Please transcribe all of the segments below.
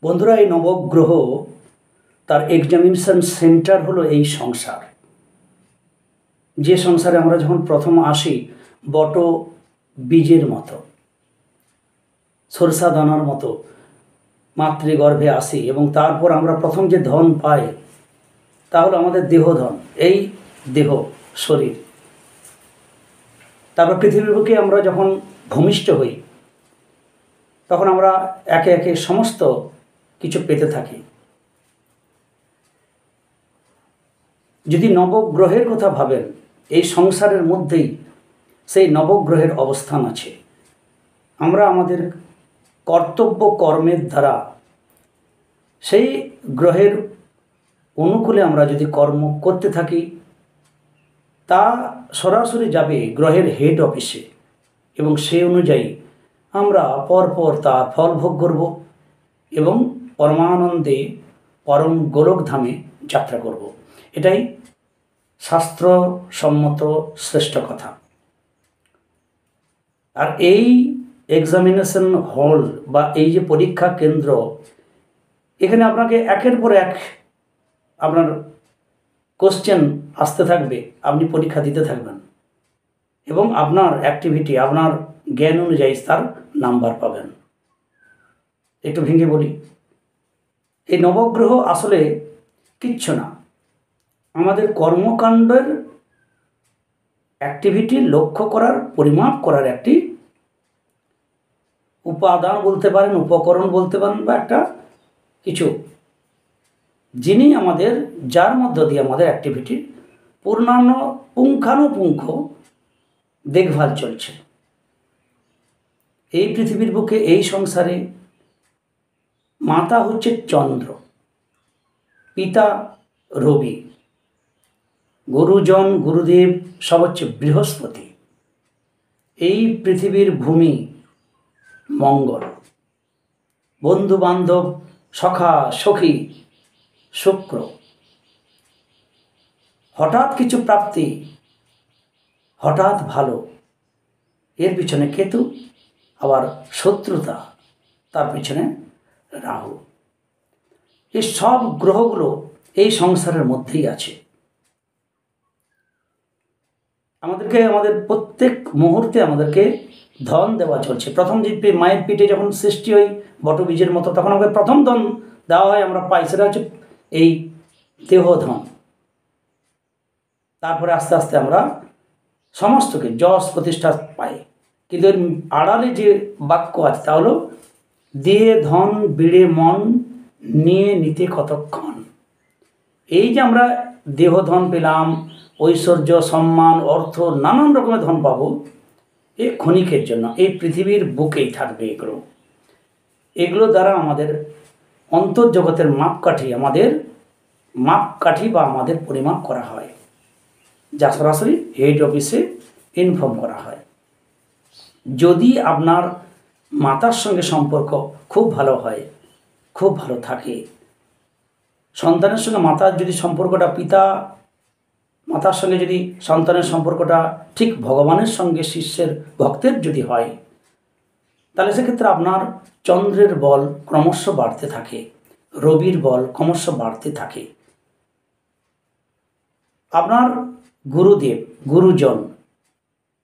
বন্ধুরা, এই নবগ্রহ তার এক্সামিনেশন সেন্টার হলো এই সংসার। যে সংসারে আমরা যখন প্রথম আসি বট বীজের মতো, সরষা দানার মতো মাতৃগর্ভে আসি এবং তারপর আমরা প্রথম যে ধন পাই তা হলো আমাদের দেহধন, এই দেহ শরীর। তারপর পৃথিবীর বুকে আমরা যখন ভূমিষ্ঠ হই তখন আমরা একে একে সমস্ত কিছু পেতে থাকি। যদি নবগ্রহের কথা ভাবেন, এই সংসারের মধ্যেই সেই নবগ্রহের অবস্থান আছে। আমরা আমাদের কর্তব্য কর্মের দ্বারা সেই গ্রহের অনুকূলে আমরা যদি কর্ম করতে থাকি তা সরাসরি যাবে গ্রহের হেড অফিসে এবং সেই অনুযায়ী আমরা পরপর তার ফল ভোগ করব এবং পরমানন্দে পরম গোলকধামে যাত্রা করব। এটাই শাস্ত্রসম্মত শ্রেষ্ঠ কথা। আর এই এক্সামিনেশন হল বা এই যে পরীক্ষা কেন্দ্র, এখানে আপনাকে একের পর এক আপনার কোশ্চেন আসতে থাকবে, আপনি পরীক্ষা দিতে থাকবেন এবং আপনার অ্যাক্টিভিটি, আপনার জ্ঞান অনুযায়ী তার নাম্বার পাবেন। একটু ভেঙে বলি, এই নবগ্রহ আসলে কিচ্ছু না, আমাদের কর্মকাণ্ডের অ্যাক্টিভিটি লক্ষ্য করার, পরিমাপ করার একটি উপাদান বলতে পারেন, উপকরণ বলতে পারেন, বা একটা কিছু যিনি আমাদের, যার মধ্য দিয়ে আমাদের অ্যাক্টিভিটির পূর্ণাঙ্গ পুঙ্খানুপুঙ্খ দেখভাল চলছে। এই পৃথিবীর বুকে, এই সংসারে মাতা হচ্ছে চন্দ্র, পিতা রবি, গুরুজন গুরুদেব সব হচ্ছে বৃহস্পতি, এই পৃথিবীর ভূমি মঙ্গল, বন্ধু বান্ধব সখা সখী শুক্র, হঠাৎ কিছু প্রাপ্তি, হঠাৎ ভালো, এর পিছনে কেতু, আবার শত্রুতা, তার পিছনে রাহু। এই সব গ্রহগুলো এই সংসারের মধ্যেই আছে। আমাদেরকে, আমাদের প্রত্যেক মুহূর্তে আমাদেরকে ধন দেওয়া চলছে। প্রথম যে মায়ের পেটে যখন সৃষ্টি হয় বটবীজের মতো, তখন আমাকে প্রথম ধন দেওয়া হয়, আমরা পাই, সেটা হচ্ছে এই দেহধন। তারপরে আস্তে আস্তে আমরা সমস্তকে যশ প্রতিষ্ঠা পাই। কিন্তু এর আড়ালে যে বাক্য আছে তা হলো, দিয়ে ধন বিড়ে মন নিয়ে নিতে কতক্ষণ। এই যে আমরা দেহধন পেলাম, ঐশ্বর্য, সম্মান, অর্থ, নানান রকমের ধন পাবো, এই ক্ষণিকের জন্য, এই পৃথিবীর বুকেই থাকবে এগুলো। এগুলো দ্বারা আমাদের অন্তর্জগতের মাপকাঠি, আমাদের মাপকাঠি বা আমাদের পরিমাপ করা হয়, যা সরাসরি হেড অফিসে ইনফর্ম করা হয়। যদি আপনার মাতার সঙ্গে সম্পর্ক খুব ভালো হয়, খুব ভালো থাকে, সন্তানের সঙ্গে মাতার যদি সম্পর্কটা, পিতা মাতার সঙ্গে যদি সন্তানের সম্পর্কটা ঠিক ভগবানের সঙ্গে শিষ্যের ভক্তের যদি হয়, তাহলে সেক্ষেত্রে আপনার চন্দ্রের বল ক্রমশ বাড়তে থাকে, রবির বল ক্রমশ বাড়তে থাকে। আপনার গুরুদেব, গুরুজন,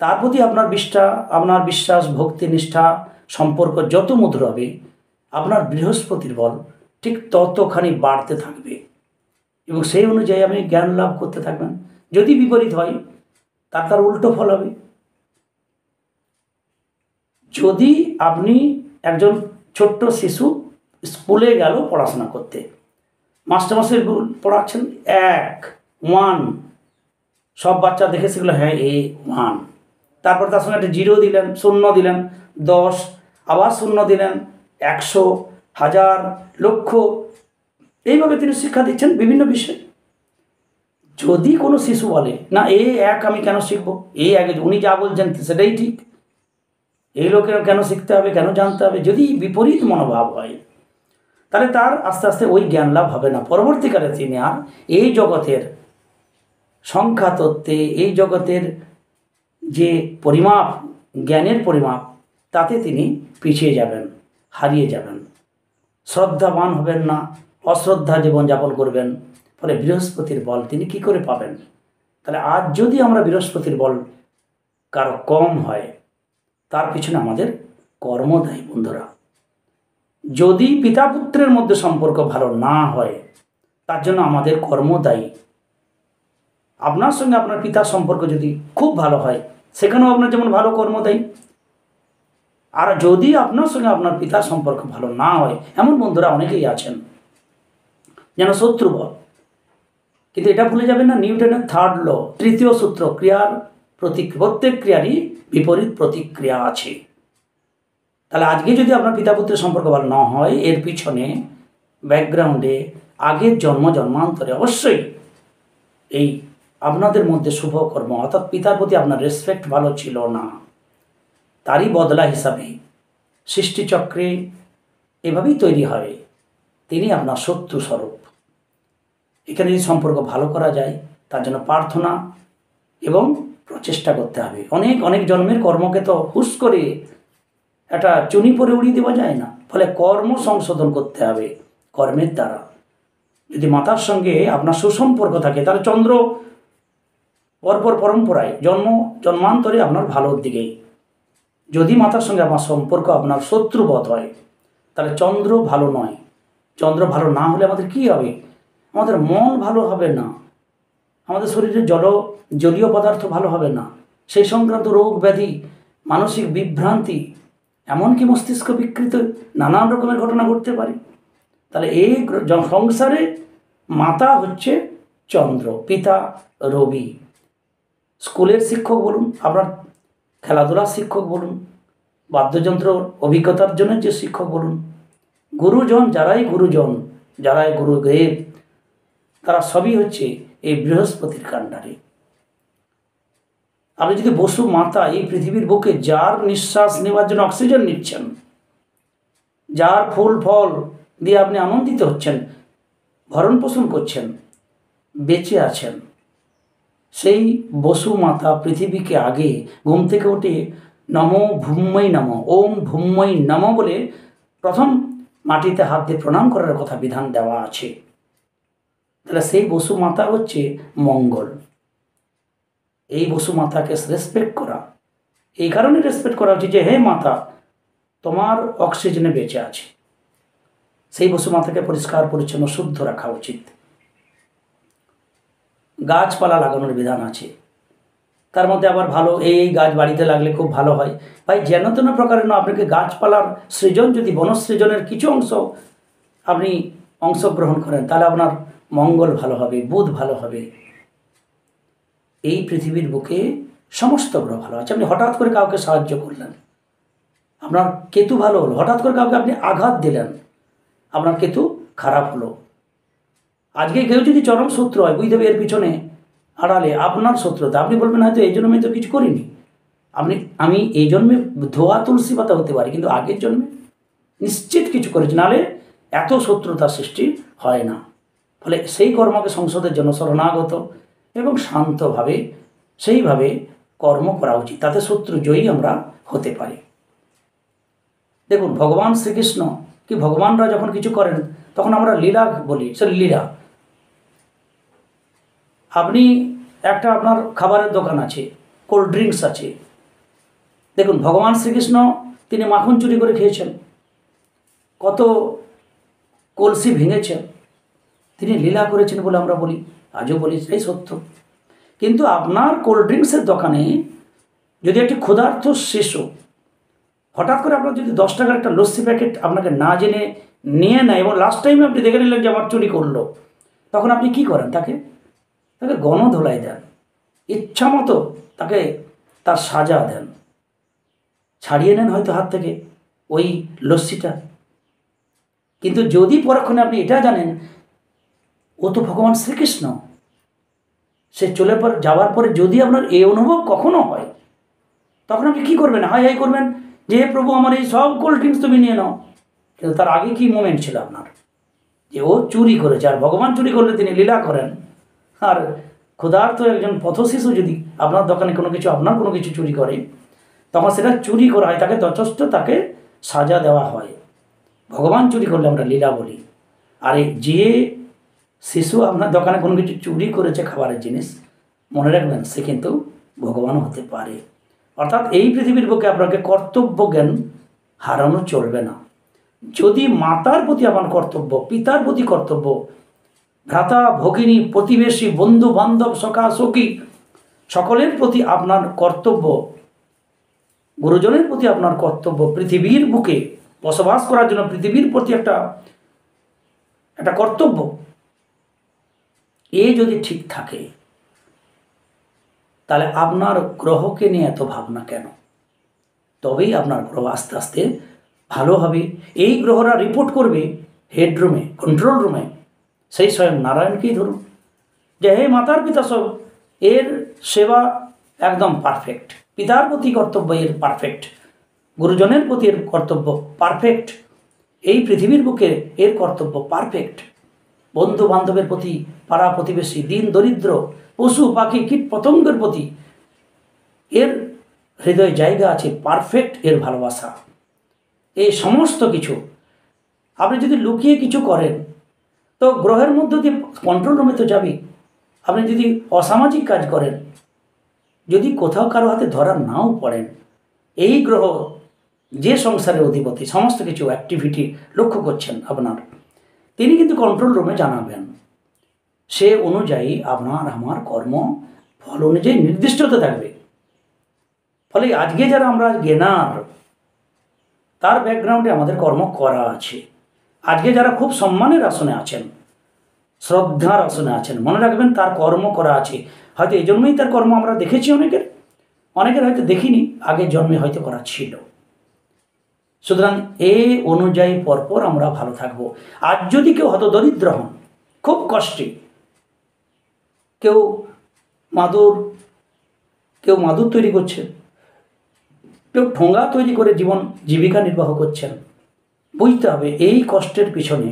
তার প্রতি আপনার বিশ্বাস, ভক্তি, নিষ্ঠা, সম্পর্ক যত মধুর হবে, আপনার বৃহস্পতির বল ঠিক ততখানি বাড়তে থাকবে এবং সেই অনুযায়ী আপনি জ্ঞান লাভ করতে থাকবেন। যদি বিপরীত হয় তার উল্টো ফল হবে। যদি আপনি একজন ছোট্ট শিশু স্কুলে গেল পড়াশোনা করতে, মাস্টারমশাই পড়াচ্ছেন 1, 1, সব বাচ্চা দেখে শিখলো, হ্যাঁ এ 1, তারপর তার সঙ্গে একটা 0 দিলেন, 0 দিলেন, 10, আবার 0 দিলেন, 100, 1000, লক্ষ, এইভাবে তিনি শিক্ষা দিচ্ছেন বিভিন্ন বিষয়ে। যদি কোনো শিশু বলে না এ 1 আমি কেন শিখবো, এই 1, উনি যা বলছেন সেটাই ঠিক, এই লোকের কেন শিখতে হবে, কেন জানতে হবে, যদি বিপরীত মনোভাব হয় তাহলে তার আস্তে আস্তে ওই জ্ঞান লাভ হবে না। পরবর্তীকালে তিনি আর এই জগতের সংখ্যা তত্ত্বে, এই জগতের যে পরিমাপ, জ্ঞানের পরিমাপ, তাতে তিনি পিছিয়ে যাবেন, হারিয়ে যাবেন। শ্রদ্ধাবান হবেন না, অশ্রদ্ধা জীবনযাপন করবেন, ফলে বৃহস্পতির বল তিনি কি করে পাবেন? তাহলে আজ যদি আমরা বৃহস্পতির বল কারো কম হয়, তার পিছনে আমাদের কর্ম দায়ী বন্ধুরা। যদি পিতা পুত্রের মধ্যে সম্পর্ক ভালো না হয়, তার জন্য আমাদের কর্ম দায়ী। আপনার সঙ্গে আপনার পিতার সম্পর্ক যদি খুব ভালো হয়, সেখানেও আপনার যেমন ভালো কর্ম দায়ী। আর যদি আপনার সঙ্গে আপনার পিতার সম্পর্ক ভালো না হয়, এমন বন্ধুরা অনেকেই আছেন যেন শত্রু বল। কিন্তু এটা ভুলে যাবেন না, নিউটনের 3rd ল, 3য় সূত্র, ক্রিয়ার প্রত্যেক ক্রিয়ারই বিপরীত প্রতিক্রিয়া আছে। তাহলে আজকে যদি আপনার পিতা পুত্রের সম্পর্ক ভালো না হয়, এর পিছনে ব্যাকগ্রাউন্ডে আগের জন্মান্তরে অবশ্যই এই আপনাদের মধ্যে শুভকর্ম অর্থাৎ পিতার প্রতি আপনার রেসপেক্ট ভালো ছিল না, তারই বদলা হিসাবে সৃষ্টিচক্রে এভাবেই তৈরি হয় তিনি আপনার শত্রু স্বরূপ। এখানে যদি সম্পর্ক ভালো করা যায়, তার জন্য প্রার্থনা এবং প্রচেষ্টা করতে হবে। অনেক অনেক জন্মের কর্মকে তো হুস করে একটা চুনি পরে উড়িয়ে দেওয়া যায় না, ফলে কর্ম সংশোধন করতে হবে কর্মের দ্বারা। যদি মাতার সঙ্গে আপনার সুসম্পর্ক থাকে, তাহলে চন্দ্র পরপর পরম্পরায় জন্মান্তরে আপনার ভালোর দিকেই। যদি মাতার সঙ্গে আমার সম্পর্ক আপনার শত্রুবৎ হয়, তাহলে চন্দ্র ভালো নয়। চন্দ্র ভালো না হলে আমাদের কি হবে? আমাদের মন ভালো হবে না, আমাদের শরীরে জলীয় পদার্থ ভালো হবে না, সেই সংক্রান্ত রোগ ব্যাধি, মানসিক বিভ্রান্তি, এমনকি মস্তিষ্ক বিকৃত নানান রকমের ঘটনা ঘটতে পারে। তাহলে এই সংসারে মাতা হচ্ছে চন্দ্র, পিতা রবি। স্কুলের শিক্ষক বলুন, আপনার খেলাধুলার শিক্ষক বলুন, বাদ্যযন্ত্র অভিজ্ঞতার জন্য যে শিক্ষক বলুন, যারাই গুরুদেব, তারা সবই হচ্ছে এই বৃহস্পতির কাণ্ডারে। আপনি যদি বসু মাতা এই পৃথিবীর বুকে যার নিঃশ্বাস নেওয়ার জন্য অক্সিজেন নিচ্ছেন, যার ফুল ফল দিয়ে আপনি আনন্দিত হচ্ছেন, ভরণ পোষণ করছেন, বেঁচে আছেন, সেই বসু মাতা পৃথিবীকে আগে ঘুম থেকে উঠে নমো ভূম্যই নম, ওম ভূম্যই নম বলে প্রথম মাটিতে হাত দিয়ে প্রণাম করার কথা বিধান দেওয়া আছে। তাহলে সেই বসু মাতা হচ্ছে মঙ্গল। এই বসু মাতাকে রেসপেক্ট করা, এই কারণে রেসপেক্ট করা উচিত যে হে মাতা, তোমার অক্সিজেনে বেঁচে আছে। সেই বসু মাতাকে পরিষ্কার পরিচ্ছন্ন শুদ্ধ রাখা উচিত। গাছপালা লাগানোর বিধান আছে, তার মধ্যে আবার ভালো এই গাছ বাড়িতে লাগলে খুব ভালো হয়। ভাই যেন তেন প্রকারের না, আপনাকে গাছপালার সৃজন, যদি বনসৃজনের কিছু অংশ আপনি অংশগ্রহণ করেন, তাহলে আপনার মঙ্গল ভালো হবে, বুধ ভালো হবে। এই পৃথিবীর বুকে সমস্ত গ্রহ ভালো আছে। আপনি হঠাৎ করে কাউকে সাহায্য করলেন, আপনার কেতু ভালো হলো। হঠাৎ করে কাউকে আপনি আঘাত দিলেন, আপনার কেতু খারাপ হলো। আজকে কেউ যদি চরম শত্রু হয়, বুঝতে হবে এর পিছনে আড়ালে আপনার শত্রুতা। আপনি বলবেন হয়তো এই জন্মে তো কিছু করিনি, আমি এই জন্মে ধোয়া তুলসী পাতা হতে পারি, কিন্তু আগের জন্মে নিশ্চিত কিছু করেছি, নাহলে এত শত্রুতার সৃষ্টি হয় না। ফলে সেই কর্মকে সংশোধনের জন্য শরণাগত এবং শান্তভাবে সেইভাবে কর্ম করা উচিত, তাতে শত্রু জয়ী আমরা হতে পারি। দেখুন ভগবান শ্রীকৃষ্ণ কি, ভগবানরা যখন কিছু করেন তখন আমরা লীলা বলি, সে লীলা। আপনি একটা আপনার খাবারের দোকান আছে, কোল্ড ড্রিঙ্কস আছে, দেখুন ভগবান শ্রীকৃষ্ণ তিনি মাখন চুরি করে খেয়েছেন, কত কলসি ভেঙেছেন, তিনি লীলা করেছেন বলে আমরা বলি, আজও বলি, সেই সত্য। কিন্তু আপনার কোল্ড ড্রিঙ্কসের দোকানে যদি একটি ক্ষুধার্ত শিশু হঠাৎ করে আপনার যদি 10 টাকার একটা লস্যি প্যাকেট আপনাকে না জেনে নিয়ে নেয়, এবং লাস্ট টাইমে আপনি দেখে নিলেন যে আমার চুরি করলো, তখন আপনি কি করেন? তাকে গণধোলাই দেন, ইচ্ছা মতো তাকে তার সাজা দেন, ছাড়িয়ে নেন হয়তো হাত থেকে ওই লস্যিটা। কিন্তু যদি পরক্ষণে আপনি এটা জানেন ও তো ভগবান শ্রীকৃষ্ণ, সে যাওয়ার পরে যদি আপনার এই অনুভব কখনো হয়, তখন আপনি কী করবেন? হাই হাই করবেন যে হে প্রভু আমার এই সব কোল্ড ড্রিঙ্কস তুমি নিয়ে নাও। কিন্তু তার আগে কি মোমেন্ট ছিল আপনার, যে ও চুরি করেছে। আর ভগবান চুরি করলে তিনি লীলা করেন। আর ক্ষুধার্ত একজন পথশিশু যদি আপনার দোকানে আপনার কোনো কিছু চুরি করে, তখন সেটা চুরি করা হয়, তাকে যথেষ্ট তাকে সাজা দেওয়া হয়। ভগবান চুরি করলে আমরা লীলা বলি। আর যে শিশু আপনার দোকানে কোনো কিছু চুরি করেছে খাবারের জিনিস, মনে রাখবেন সে কিন্তু ভগবানও হতে পারে। অর্থাৎ এই পৃথিবীর বুকে আপনাকে কর্তব্য জ্ঞান হারানো চলবে না। যদি মাতার প্রতি আপনার কর্তব্য, পিতার প্রতি কর্তব্য, ভ্রাতা ভগিনী প্রতিবেশী বন্ধু বান্ধব সখা সখী সকলের প্রতি আপনার কর্তব্য, গুরুজনের প্রতি আপনার কর্তব্য, পৃথিবীর বুকে বসবাস করার জন্য পৃথিবীর প্রতি একটা কর্তব্য, এ যদি ঠিক থাকে তাহলে আপনার গ্রহকে নিয়ে এত ভাবনা কেন? তবেই আপনার গ্রহ আস্তে আস্তে ভালো হবে। এই গ্রহরা রিপোর্ট করবে হেডরুমে, কন্ট্রোল রুমে, সেই স্বয়ং নারায়ণকেই ধরুন যে হে মাতার পিতা সব এর সেবা একদম পারফেক্ট, পিতার প্রতি কর্তব্য এর পারফেক্ট, গুরুজনের প্রতি এর কর্তব্য পারফেক্ট, এই পৃথিবীর বুকে এর কর্তব্য পারফেক্ট, বন্ধু বান্ধবের প্রতি, পাড়া প্রতিবেশী, দিন দরিদ্র, পশু পাখি কীট পতঙ্গের প্রতি এর হৃদয় জায়গা আছে পারফেক্ট, এর ভালোবাসা। এই সমস্ত কিছু আপনি যদি লুকিয়ে কিছু করেন তো গ্রহের মধ্যে দিয়ে কন্ট্রোল রুমে তো যাবেই। আপনি যদি অসামাজিক কাজ করেন, যদি কোথাও কারো হাতে ধরা নাও পড়েন, এই গ্রহ যে সংসারের অধিপতি সমস্ত কিছু অ্যাক্টিভিটি লক্ষ্য করছেন আপনার, তিনি কিন্তু কন্ট্রোল রুমে জানাবেন। সে অনুযায়ী আপনার আমার কর্ম ফল অনুযায়ী নির্দিষ্ট হতে থাকবে। ফলে আজকে যারা আমরা জ্ঞানার, তার ব্যাকগ্রাউন্ডে আমাদের কর্ম করা আছে। আজকে যারা খুব সম্মানের আসনে আছেন, শ্রদ্ধার আসনে আছেন, মনে রাখবেন তার কর্ম করা আছে। হয়তো এই জন্যই তার কর্ম আমরা দেখেছি, অনেকের হয়তো দেখিনি, আগের জন্মে হয়তো করা ছিল। সুতরাং এই অনুযায়ী পরপর আমরা ভালো থাকব। আজ যদি কেউ হয়তো দরিদ্র হন, খুব কষ্টে, কেউ মাদুর তৈরি করছেন, কেউ ঠোঙা তৈরি করে জীবিকা নির্বাহ করছেন, বুঝতে হবে এই কষ্টের পিছনে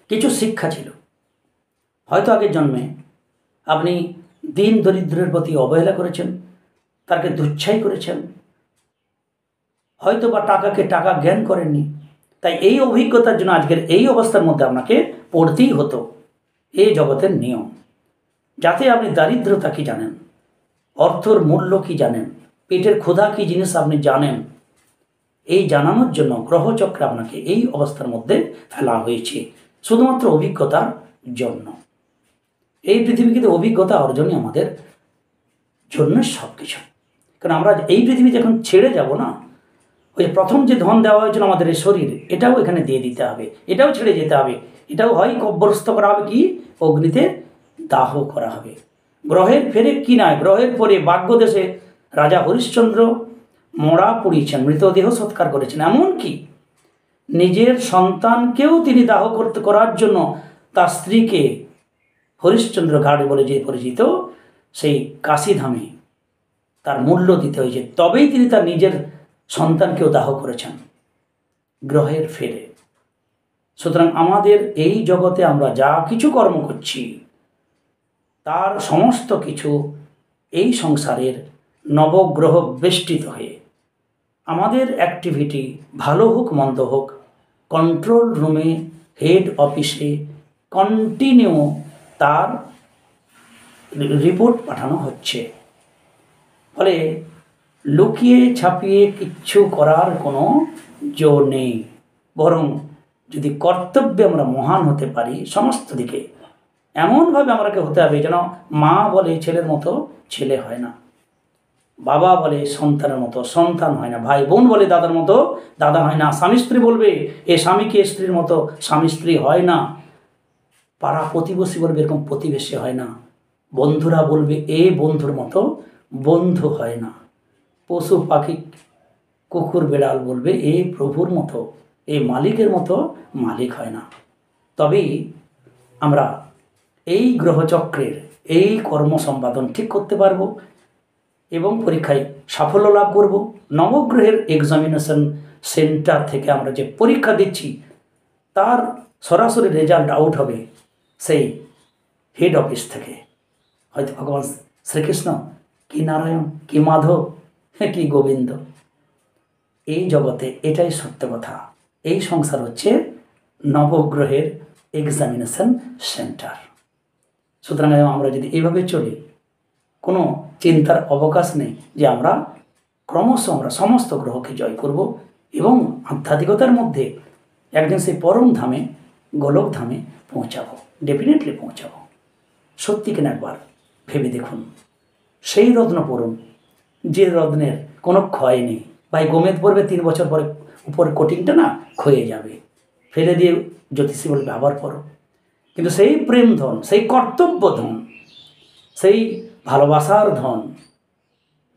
কিছু শিক্ষা ছিল। হয়তো আগের জন্মে আপনি দিন দরিদ্রের প্রতি অবহেলা করেছেন, তাকে দুচ্ছাই করেছেন, হয়তো বা টাকাকে টাকা জ্ঞান করেননি। তাই এই অভিজ্ঞতার জন্য আজকের এই অবস্থার মধ্যে আপনাকে পড়তেই হতো এই জগতের নিয়ম, যাতে আপনি দারিদ্রতা কি জানেন, অর্থর মূল্য কি জানেন, পেটের ক্ষুধা কি জিনিস আপনি জানেন। এই জানানোর জন্য গ্রহচক্রে আপনাকে এই অবস্থার মধ্যে ফেলা হয়েছে, শুধুমাত্র অভিজ্ঞতার জন্য। এই পৃথিবীতে অভিজ্ঞতা অর্জনই আমাদের জন্য সব কিছু। কারণ আমরা এই পৃথিবী যখন ছেড়ে যাব না, ওই প্রথম যে ধন দেওয়া হয়েছিল আমাদের এই শরীর, এটাও এখানে দিয়ে দিতে হবে, এটাও ছেড়ে যেতে হবে, এটাও হয় কব্বরস্থ করা হবে কি অগ্নিতে দাহ করা হবে। গ্রহের ফেরে কি নয়, গ্রহের পরে বাগ্যদেশে রাজা হরিশ্চন্দ্র মরা পুড়িয়েছেন, মৃতদেহ সৎকার করেছেন, এমনকি নিজের সন্তানকেও তিনি দাহ করার জন্য তার স্ত্রীকে হরিশ্চন্দ্র ঘাট বলে যে পরিচিত সেই কাশীধামে তার মূল্য দিতে হয়েছে, তবেই তিনি তার নিজের সন্তানকেও দাহ করেছেন গ্রহের ফেরে। সুতরাং আমাদের এই জগতে আমরা যা কিছু কর্ম করছি তার সমস্ত কিছু এই সংসারের নবগ্রহ বেষ্টিত হয়ে আমাদের অ্যাক্টিভিটি ভালো হোক মন্দ হোক, কন্ট্রোল রুমে হেড অফিসে কন্টিনিউ তার রিপোর্ট পাঠানো হচ্ছে। ফলে লুকিয়ে ছাপিয়ে কিচ্ছু করার কোনো জোর নেই, বরং যদি কর্তব্যে আমরা মহান হতে পারি সমস্ত দিকে, এমনভাবে আমাকে হতে হবে যেন মা বলে ছেলের মতো ছেলে হয় না, বাবা বলে সন্তানের মতো সন্তান হয় না, ভাই বোন বলে দাদার মতো দাদা হয় না, স্বামী স্ত্রী বলবে এ স্বামীকে স্ত্রীর মতো স্বামী স্ত্রী হয় না, পাড়া প্রতিবেশী বলবে এরকম প্রতিবেশী হয় না, বন্ধুরা বলবে এ বন্ধুর মতো বন্ধু হয় না, পশু পাখি কুকুর বেড়াল বলবে এ প্রভুর মতো এ মালিকের মতো মালিক হয় না। তবেই আমরা এই গ্রহচক্রের এই কর্ম সম্পাদন ঠিক করতে পারব এবং পরীক্ষায় সাফল্য লাভ করব। নবগ্রহের এক্সামিনেশন সেন্টার থেকে আমরা যে পরীক্ষা দিচ্ছি তার সরাসরি রেজাল্ট আউট হবে সেই হেড অফিস থেকে। হয়তো ভগবান শ্রীকৃষ্ণ কি নারায়ণ কি মাধব কি গোবিন্দ, এই জগতে এটাই সত্য কথা, এই সংসার হচ্ছে নবগ্রহের এক্সামিনেশন সেন্টার। সুতরাং আমরা যদি এইভাবে চলি, কোনো চিন্তার অবকাশ নেই যে আমরা ক্রমশ আমরা সমস্ত গ্রহকে জয় করব এবং আধ্যাত্মিকতার মধ্যে একদিন সেই পরম ধামে, গোলক ধামে পৌঁছাবো, ডেফিনেটলি পৌঁছাবো। সত্যি কিনা একবার ভেবে দেখুন। সেই রত্ন পড়ুন যে রত্নের কোনো ক্ষয় নেই। ভাই গোমেদ পড়বে 3 বছর পরে উপর কোটিংটা না ক্ষয়ে যাবে, ফেলে দিয়ে জ্যোতিষী বলবে আবার পড়ো। কিন্তু সেই প্রেম ধন, সেই কর্তব্য ধন, সেই ভালোবাসার ধন,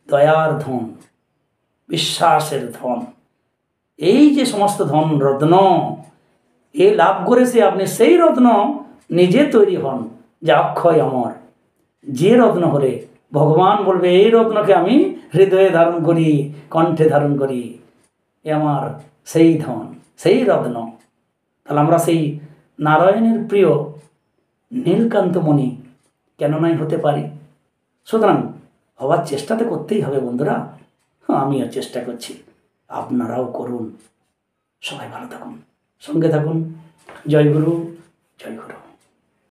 দয়ার ধন, বিশ্বাসের ধন, এই যে সমস্ত ধন রত্ন এ লাভ করেছে আপনি, সেই রত্ন নিজে তৈরি হন যা অক্ষয় অমর। যে রত্ন হলে ভগবান বলবে এই রত্নকে আমি হৃদয়ে ধারণ করি, কণ্ঠে ধারণ করি, এ আমার সেই ধন, সেই রত্ন। তাহলে আমরা সেই নারায়ণের প্রিয় নীলকান্তমণি কেন নাই হতে পারি? সুতরাং হওয়ার চেষ্টাতে করতেই হবে বন্ধুরা। আমিও চেষ্টা করছি, আপনারাও করুন। সবাই ভালো থাকুন, সঙ্গে থাকুন। জয় গুরু, জয় গুরু।